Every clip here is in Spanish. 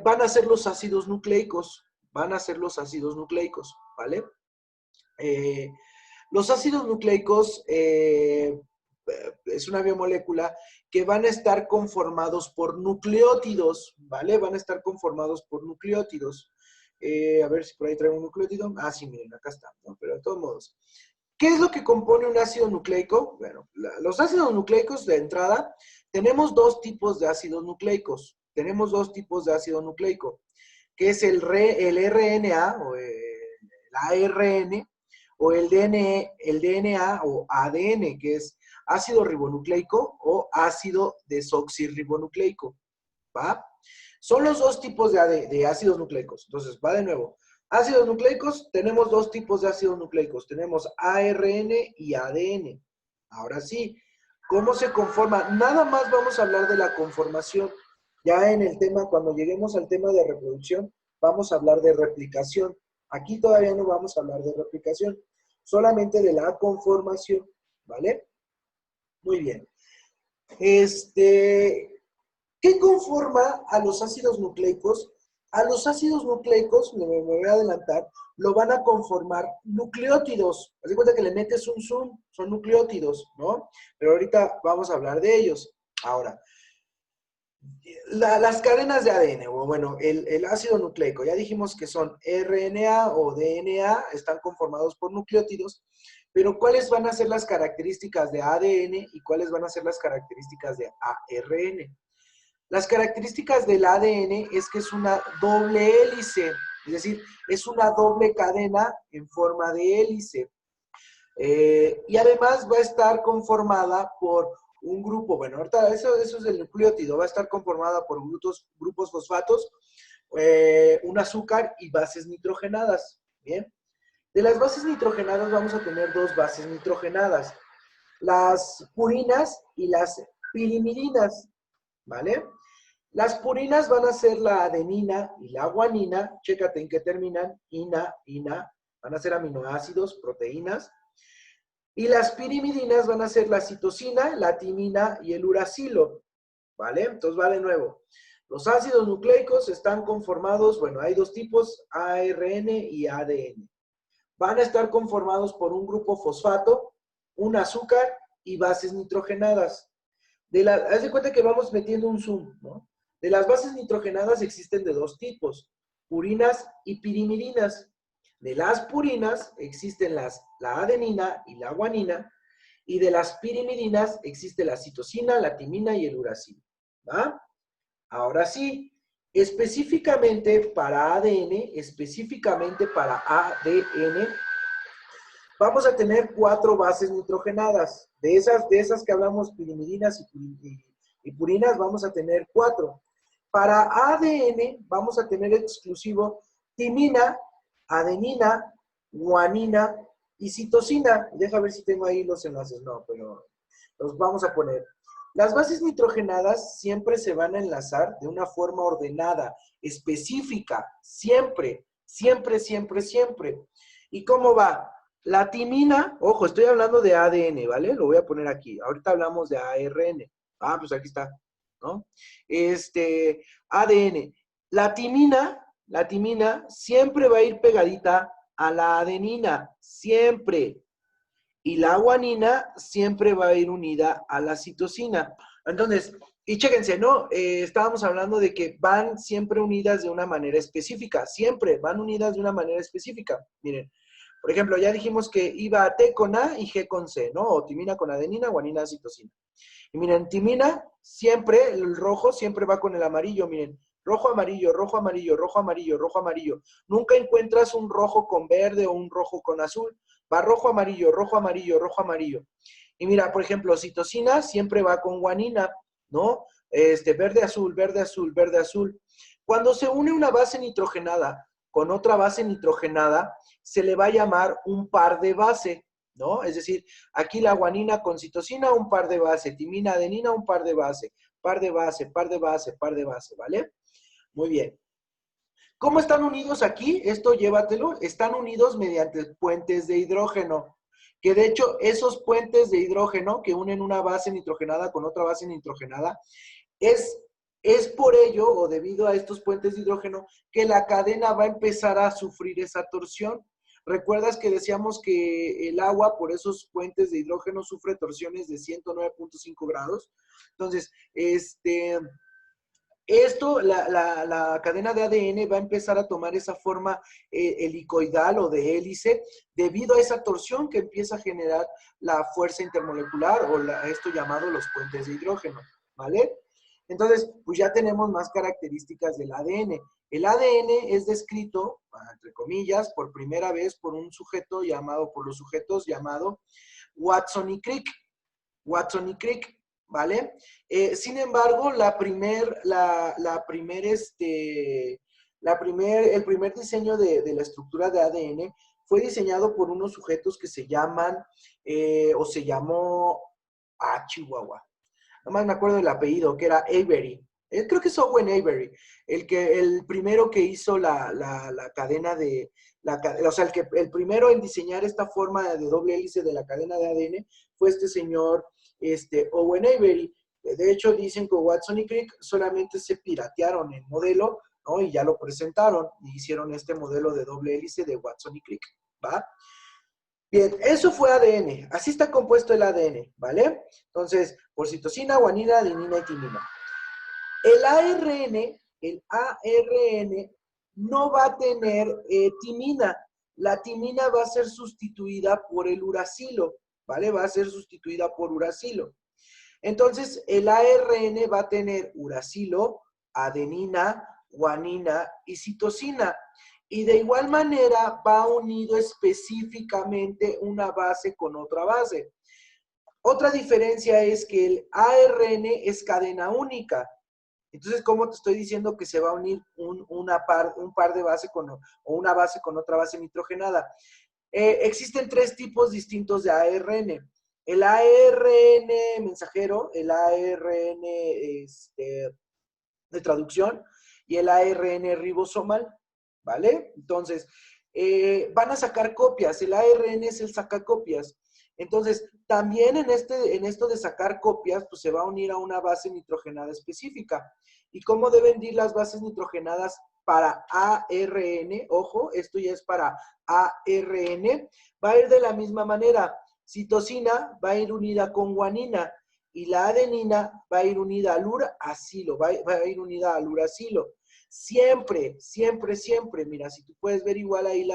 van a ser los ácidos nucleicos. Van a ser los ácidos nucleicos, ¿vale? Eh, los ácidos nucleicos es una biomolécula que van a estar conformados por nucleótidos, ¿vale? Van a estar conformados por nucleótidos. A ver si por ahí traigo un nucleótido. Ah, sí, miren, acá está, ¿no? Pero de todos modos. ¿Qué es lo que compone un ácido nucleico? Bueno, los ácidos nucleicos de entrada, tenemos dos tipos de ácidos nucleicos. Tenemos dos tipos de ácido nucleico, que es el RNA o el ARN o el DNA o ADN, que es ácido ribonucleico o ácido desoxirribonucleico, ¿va? Son los dos tipos de ácidos nucleicos. Entonces, va de nuevo. Ácidos nucleicos, tenemos dos tipos de ácidos nucleicos. Tenemos ARN y ADN. Ahora sí, ¿cómo se conforma? Nada más vamos a hablar de la conformación. Ya en el tema, cuando lleguemos al tema de reproducción, vamos a hablar de replicación. Aquí todavía no vamos a hablar de replicación, solamente de la conformación, ¿vale? Muy bien. ¿Qué conforma a los ácidos nucleicos? A los ácidos nucleicos, me voy a adelantar, lo van a conformar nucleótidos. Haz de cuenta que le metes un zoom, son nucleótidos, ¿no? Pero ahorita vamos a hablar de ellos. Ahora, las cadenas de ADN, o bueno, el ácido nucleico, ya dijimos que son RNA o DNA, están conformados por nucleótidos, pero ¿cuáles van a ser las características de ADN y cuáles van a ser las características de ARN? Las características del ADN es que es una doble hélice, es decir, es una doble cadena en forma de hélice. Y además va a estar conformada por un grupo, bueno, ahorita eso es el nucleótido, va a estar conformada por grupos fosfatos, un azúcar y bases nitrogenadas, ¿bien? De las bases nitrogenadas vamos a tener dos bases nitrogenadas, las purinas y las pirimidinas, ¿vale? Las purinas van a ser la adenina y la guanina, chécate en qué terminan, ina, van a ser aminoácidos, proteínas, y las pirimidinas van a ser la citosina, la timina y el uracilo, ¿vale? Entonces va de nuevo. Los ácidos nucleicos están conformados, bueno, hay dos tipos, ARN y ADN. Van a estar conformados por un grupo fosfato, un azúcar y bases nitrogenadas. Haz de cuenta que vamos metiendo un zoom, ¿no? De las bases nitrogenadas existen de dos tipos, purinas y pirimidinas. De las purinas existen la adenina y la guanina, y de las pirimidinas existe la citosina, la timina y el uracilo, ¿va? Ahora sí, específicamente para ADN, vamos a tener 4 bases nitrogenadas. De esas que hablamos, pirimidinas y purinas, vamos a tener 4. Para ADN vamos a tener exclusivo timina, adenina, guanina y citosina. Deja ver si tengo ahí los enlaces. No, pero los vamos a poner. Las bases nitrogenadas siempre se van a enlazar de una forma ordenada, específica, siempre, siempre, siempre, siempre. ¿Y cómo va? La timina, ojo, estoy hablando de ADN, ¿vale? Lo voy a poner aquí. Ahorita hablamos de ARN. Ah, pues aquí está, ¿no? ADN. La timina siempre va a ir pegadita a la adenina, siempre. Y la guanina siempre va a ir unida a la citosina. Entonces, y chéquense, ¿no? Estábamos hablando de que van siempre unidas de una manera específica, siempre van unidas de una manera específica. Miren, por ejemplo, ya dijimos que iba T con A y G con C, ¿no? O timina con adenina, guanina, citosina. Y miren, timina siempre, el rojo siempre va con el amarillo, miren. Rojo, amarillo, rojo, amarillo, rojo, amarillo, rojo, amarillo. Nunca encuentras un rojo con verde o un rojo con azul. Va rojo, amarillo, rojo, amarillo, rojo, amarillo. Y mira, por ejemplo, citosina siempre va con guanina, ¿no? Verde, azul, verde, azul, verde, azul. Cuando se une una base nitrogenada con otra base nitrogenada, se le va a llamar un par de base, ¿no? Es decir, aquí la guanina con citosina, un par de base, timina, adenina, un par de base, par de base, par de base, par de base, ¿vale? Muy bien. ¿Cómo están unidos aquí? Esto llévatelo. Están unidos mediante puentes de hidrógeno. Que de hecho, esos puentes de hidrógeno que unen una base nitrogenada con otra base nitrogenada, es Es por ello, o debido a estos puentes de hidrógeno, que la cadena va a empezar a sufrir esa torsión. ¿Recuerdas que decíamos que el agua, por esos puentes de hidrógeno, sufre torsiones de 109.5 grados? Entonces, la cadena de ADN va a empezar a tomar esa forma helicoidal o de hélice debido a esa torsión que empieza a generar la fuerza intermolecular o esto llamado los puentes de hidrógeno, ¿vale? Entonces, pues ya tenemos más características del ADN. El ADN es descrito, entre comillas, por primera vez por un sujeto llamado, por los sujetos llamado Watson y Crick. Watson y Crick, ¿vale? Sin embargo, el primer diseño de la estructura de ADN fue diseñado por unos sujetos que se llaman, o se llamó, Chihuahua. Nomás me acuerdo del apellido, que era Avery. Creo que es Owen Avery, el primero que hizo la cadena de, o sea, el primero en diseñar esta forma de doble hélice de la cadena de ADN fue este señor Owen Avery. De hecho, dicen que Watson y Crick solamente se piratearon el modelo, ¿no? Y ya lo presentaron y hicieron este modelo de doble hélice de Watson y Crick, ¿va? Bien, eso fue ADN. Así está compuesto el ADN, ¿vale? Entonces, por citosina, guanina, adenina y timina. El ARN no va a tener timina. La timina va a ser sustituida por el uracilo, ¿vale? Va a ser sustituida por uracilo. Entonces, el ARN va a tener uracilo, adenina, guanina y citosina. Y de igual manera va unido específicamente una base con otra base. Otra diferencia es que el ARN es cadena única. Entonces, ¿cómo te estoy diciendo que se va a unir un par de base o una base con otra base nitrogenada? Existen tres tipos distintos de ARN. El ARN mensajero, el ARN de traducción y el ARN ribosomal, ¿vale? Entonces, van a sacar copias. El ARN es el sacacopias. Entonces, también en esto de sacar copias, pues se va a unir a una base nitrogenada específica. ¿Y cómo deben ir las bases nitrogenadas para ARN? Ojo, esto ya es para ARN. Va a ir de la misma manera. Citosina va a ir unida con guanina y la adenina va a ir unida al uracilo, va a ir unida al uracilo. Siempre, siempre, siempre, mira, si tú puedes ver igual ahí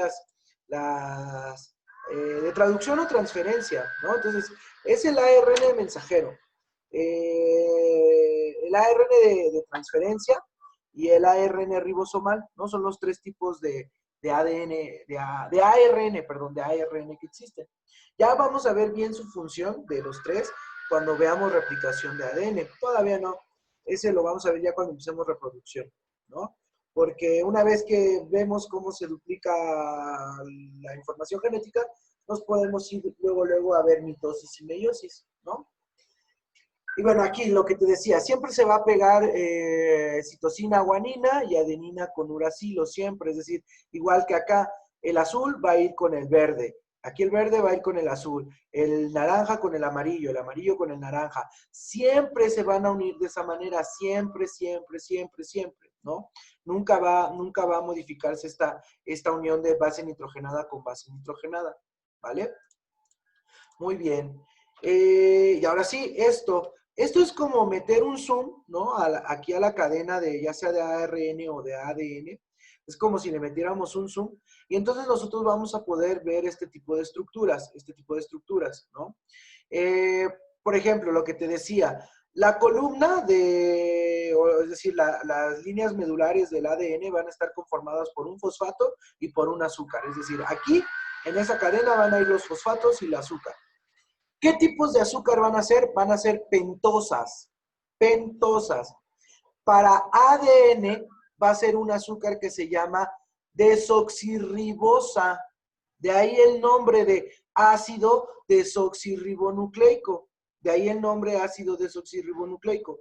de traducción o transferencia, ¿no? Entonces, es el ARN mensajero, el ARN de transferencia y el ARN ribosomal, ¿no? Son los tres tipos de ADN, de ARN, perdón, de ARN que existen. Ya vamos a ver bien su función de los tres cuando veamos replicación de ADN. Todavía no. Ese lo vamos a ver ya cuando empecemos reproducción, ¿no? Porque una vez que vemos cómo se duplica la información genética, nos podemos ir luego a ver mitosis y meiosis, ¿no? Y bueno, aquí lo que te decía, siempre se va a pegar citosina, guanina y adenina con uracilo, siempre. Es decir, igual que acá, el azul va a ir con el verde. Aquí el verde va a ir con el azul, el naranja con el amarillo con el naranja. Siempre se van a unir de esa manera, siempre, siempre, siempre, siempre, ¿no? Nunca va a modificarse esta unión de base nitrogenada con base nitrogenada, ¿vale? Muy bien. Y ahora sí, esto es como meter un zoom, ¿no? Aquí a la cadena de ya sea de ARN o de ADN. Es como si le metiéramos un zoom y entonces nosotros vamos a poder ver este tipo de estructuras, ¿no? Por ejemplo, lo que te decía, la columna es decir, las líneas medulares del ADN van a estar conformadas por un fosfato y por un azúcar. Es decir, aquí en esa cadena van a ir los fosfatos y el azúcar. ¿Qué tipos de azúcar van a ser? Van a ser pentosas. Pentosas. Para ADN va a ser un azúcar que se llama desoxirribosa. De ahí el nombre de ácido desoxirribonucleico. De ahí el nombre ácido desoxirribonucleico.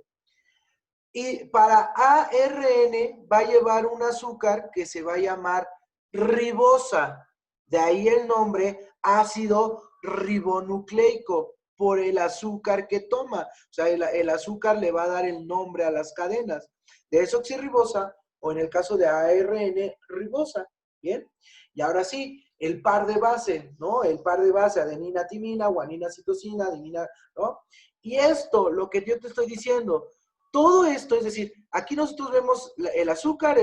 Y para ARN va a llevar un azúcar que se va a llamar ribosa. De ahí el nombre ácido ribonucleico, por el azúcar que toma. O sea, el azúcar le va a dar el nombre a las cadenas. desoxirribosa o en el caso de ARN, ribosa. ¿Bien? Y ahora sí, el par de base, ¿no? El par de base, adenina, timina, guanina, citosina, adenina, ¿no? Y esto, lo que yo te estoy diciendo, todo esto, es decir, aquí nosotros vemos el azúcar,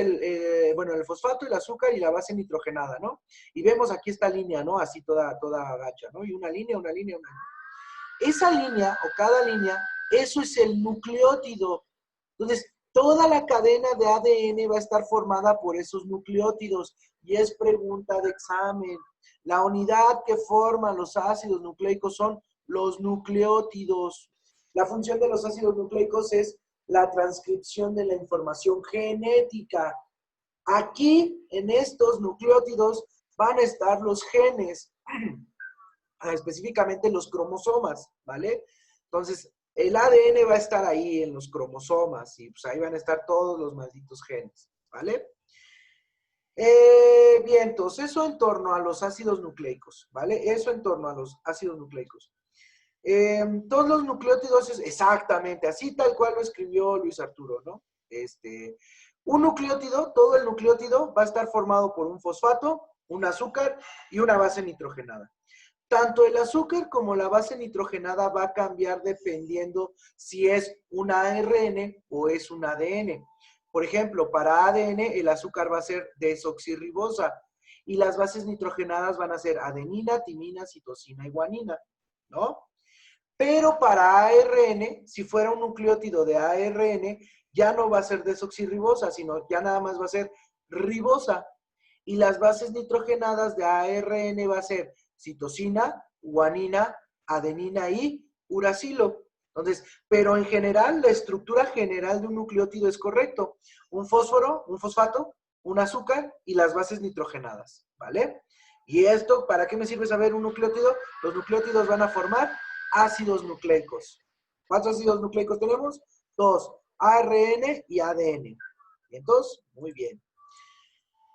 bueno, el fosfato, el azúcar y la base nitrogenada, ¿no? Y vemos aquí esta línea, ¿no? Así toda gacha, ¿no? Y una línea, una línea, una línea. Esa línea o cada línea, eso es el nucleótido. Entonces, toda la cadena de ADN va a estar formada por esos nucleótidos y es pregunta de examen. La unidad que forman los ácidos nucleicos son los nucleótidos. La función de los ácidos nucleicos es la transcripción de la información genética. Aquí, en estos nucleótidos, van a estar los genes, específicamente los cromosomas, ¿vale? Entonces, el ADN va a estar ahí en los cromosomas y pues ahí van a estar todos los malditos genes, ¿vale? Bien, entonces eso en torno a los ácidos nucleicos, ¿vale? Eso en torno a los ácidos nucleicos. Todos los nucleótidos, exactamente, así tal cual lo escribió Luis Arturo, ¿no? Un nucleótido, todo el nucleótido va a estar formado por un fosfato, un azúcar y una base nitrogenada. Tanto el azúcar como la base nitrogenada va a cambiar dependiendo si es un ARN o es un ADN. Por ejemplo, para ADN el azúcar va a ser desoxirribosa y las bases nitrogenadas van a ser adenina, timina, citosina y guanina, ¿no? Pero para ARN, si fuera un nucleótido de ARN, ya no va a ser desoxirribosa, sino ya nada más va a ser ribosa. Y las bases nitrogenadas de ARN va a ser citosina, guanina, adenina y uracilo. Entonces, pero en general, la estructura general de un nucleótido es correcto. Un fósforo, un fosfato, un azúcar y las bases nitrogenadas, ¿vale? Y esto, ¿para qué me sirve saber un nucleótido? Los nucleótidos van a formar ácidos nucleicos. ¿Cuántos ácidos nucleicos tenemos? Dos, ARN y ADN. ¿Entonces? Muy bien.